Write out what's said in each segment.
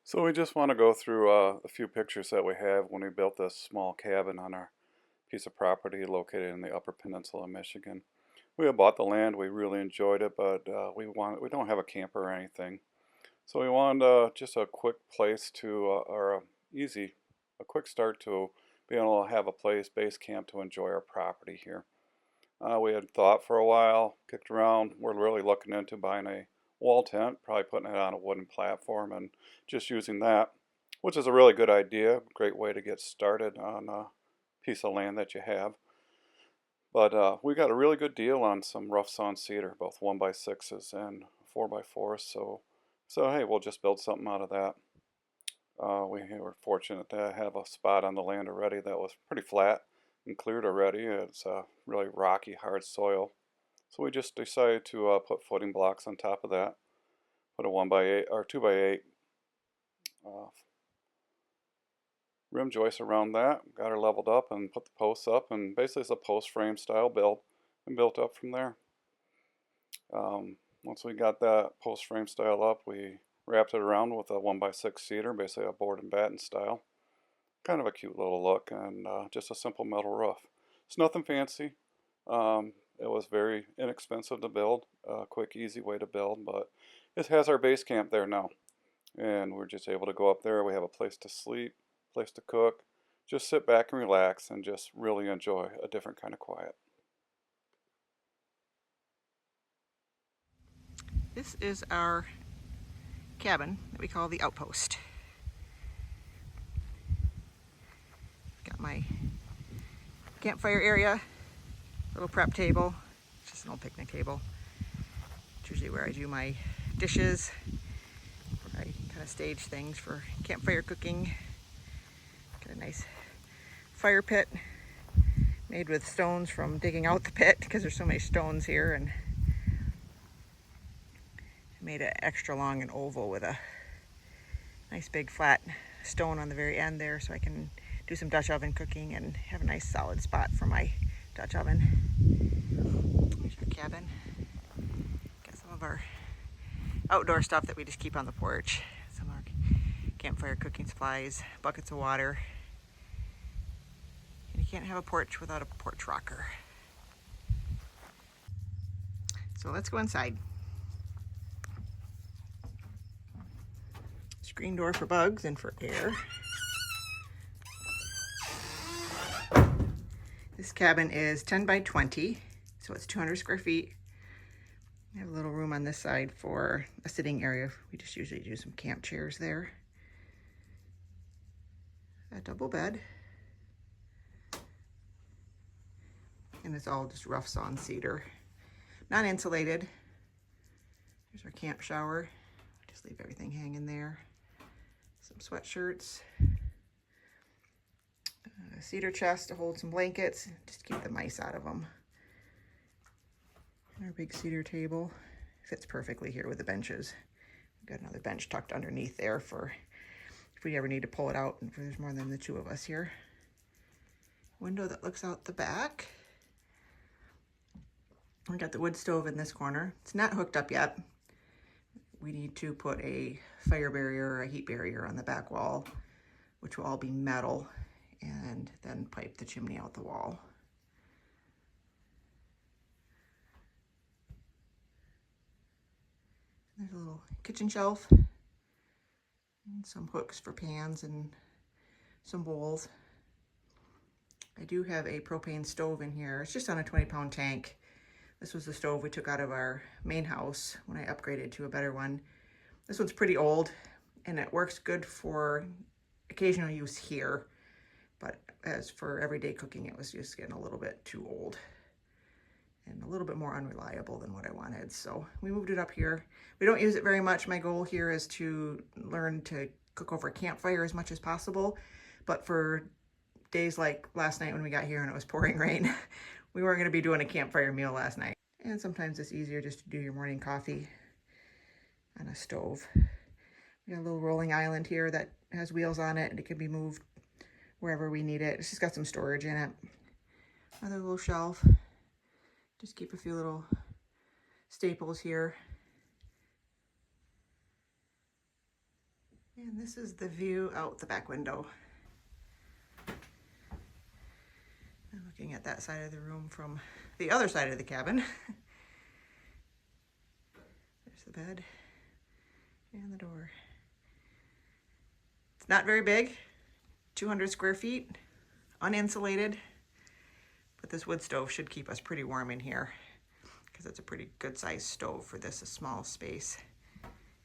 So we just want to go through a few pictures that we have when we built this small cabin on our piece of property located in the Upper Peninsula, Michigan. We had bought the land, we really enjoyed it, but we don't have a camper or anything. So we wanted just a quick place to, or a quick start to be able to have a base camp to enjoy our property here. We had thought for a while, kicked around. We're really looking into buying a wall tent, probably putting it on a wooden platform and just using that, which is a really good idea. Great way to get started on a piece of land that you have. But we got a really good deal on some rough sawn cedar, both 1x6s and 4x4s. So hey, we'll just build something out of that. We were fortunate to have a spot on the land already that was pretty flat and cleared already. It's really rocky, hard soil. So we just decided to put footing blocks on top of that. Put a 1x8 or 2x8 rim joist around that. Got her leveled up and put the posts up, and basically it's a post frame style build and built up from there. Once we got that post frame style up, we wrapped it around with a 1x6 cedar, basically a board and batten style. Kind of a cute little look, and just a simple metal roof. It's nothing fancy. It was very inexpensive to build, a quick, easy way to build, but it has our base camp there now. And we're just able to go up there. We have a place to sleep, place to cook, just sit back and relax and just really enjoy a different kind of quiet. This is our cabin that we call the Outpost. Got my campfire area, little prep table, just an old picnic table. It's usually where I do my dishes, where I kind of stage things for campfire cooking. Got a nice fire pit made with stones from digging out the pit because there's so many stones here, and I made it extra long and oval with a nice big flat stone on the very end there so I can do some Dutch oven cooking and have a nice solid spot for my Dutch oven. Here's our cabin. Got some of our outdoor stuff that we just keep on the porch. Some of our campfire cooking supplies, buckets of water. And you can't have a porch without a porch rocker. So let's go inside. Screen door for bugs and for air. This cabin is 10 by 20, so it's 200 square feet. I have a little room on this side for a sitting area. We just usually do some camp chairs there. A double bed. And it's all just rough sawn cedar. Not insulated. Here's our camp shower. Just leave everything hanging there. Some sweatshirts. A cedar chest to hold some blankets, just keep the mice out of them. And our big cedar table fits perfectly here with the benches. We've got another bench tucked underneath there for if we ever need to pull it out and if there's more than the two of us here. Window that looks out the back. We got the wood stove in this corner. It's not hooked up yet. We need to put a fire barrier or a heat barrier on the back wall, which will all be metal, and then pipe the chimney out the wall. There's a little kitchen shelf and some hooks for pans and some bowls. I do have a propane stove in here. It's just on a 20-pound tank. This was the stove we took out of our main house when I upgraded to a better one. This one's pretty old and it works good for occasional use here. But as for everyday cooking, it was just getting a little bit too old and a little bit more unreliable than what I wanted. So we moved it up here. We don't use it very much. My goal here is to learn to cook over a campfire as much as possible. But for days like last night when we got here and it was pouring rain, we weren't going to be doing a campfire meal last night. And sometimes it's easier just to do your morning coffee on a stove. We got a little rolling island here that has wheels on it and it can be moved wherever we need it. It's just got some storage in it. Another little shelf. Just keep a few little staples here. And this is the view out the back window. I'm looking at that side of the room from the other side of the cabin. There's the bed and the door. It's not very big, 200 square feet, uninsulated, but this wood stove should keep us pretty warm in here because it's a pretty good sized stove for this, a small space.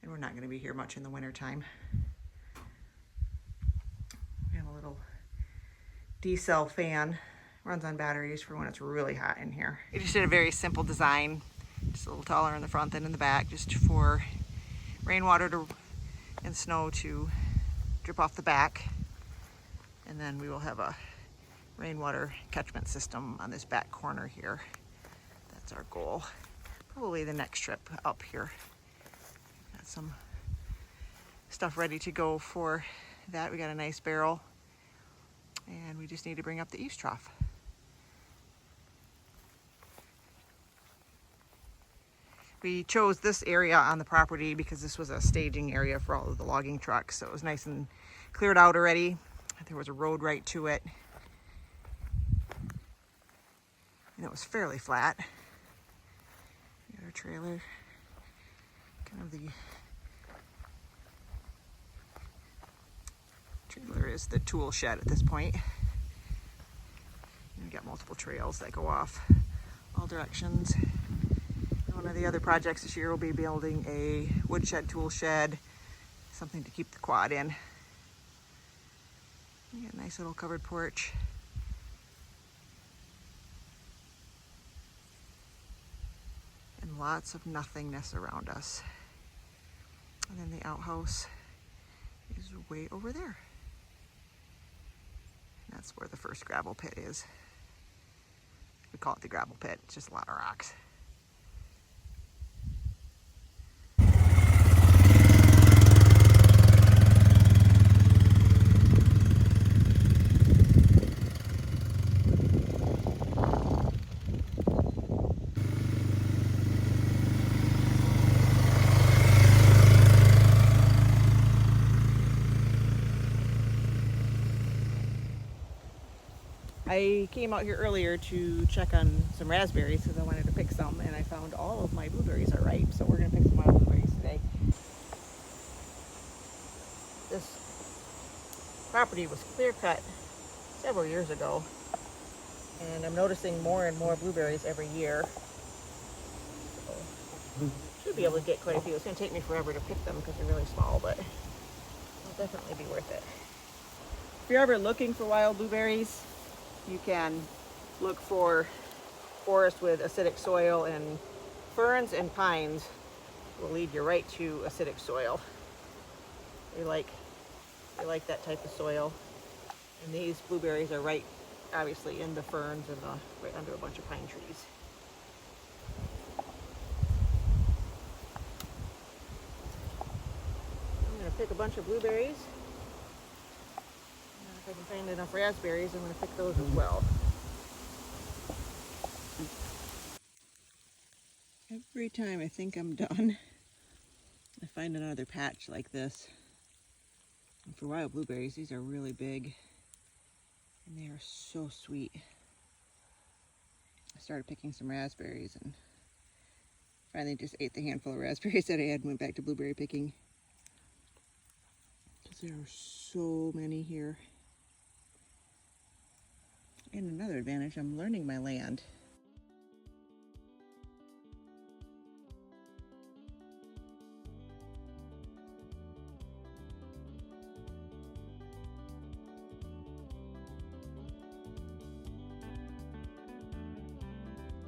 And we're not going to be here much in the winter time. We have a little D-cell fan, runs on batteries for when it's really hot in here. I just did a very simple design, just a little taller in the front than in the back, just for rainwater and snow to drip off the back. And then we will have a rainwater catchment system on this back corner here. That's our goal. Probably the next trip up here. Got some stuff ready to go for that. We got a nice barrel and we just need to bring up the eaves trough. We chose this area on the property because this was a staging area for all of the logging trucks. So it was nice and cleared out already. There was a road right to it. And it was fairly flat. We got our trailer. Kind of the trailer is the tool shed at this point. And we got multiple trails that go off all directions. One of the other projects this year will be building a woodshed, tool shed, something to keep the quad in. We got a nice little covered porch. And lots of nothingness around us. And then the outhouse is way over there. And that's where the first gravel pit is. We call it the gravel pit, it's just a lot of rocks. I came out here earlier to check on some raspberries because I wanted to pick some, and I found all of my blueberries are ripe, so we're going to pick some wild blueberries today. This property was clear cut several years ago, and I'm noticing more and more blueberries every year. So should be able to get quite a few. It's going to take me forever to pick them because they're really small, but it'll definitely be worth it. If you're ever looking for wild blueberries, you can look for forest with acidic soil, and ferns and pines will lead you right to acidic soil. They like that type of soil. And these blueberries are right, obviously, in the ferns and right under a bunch of pine trees. I'm going to pick a bunch of blueberries. If I can find enough raspberries, I'm going to pick those as well. Every time I think I'm done, I find another patch like this. And for wild blueberries, these are really big and they are so sweet. I started picking some raspberries and finally just ate the handful of raspberries that I had and went back to blueberry picking. Because there are so many here. And another advantage, I'm learning my land.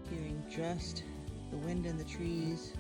Hearing just the wind in the trees,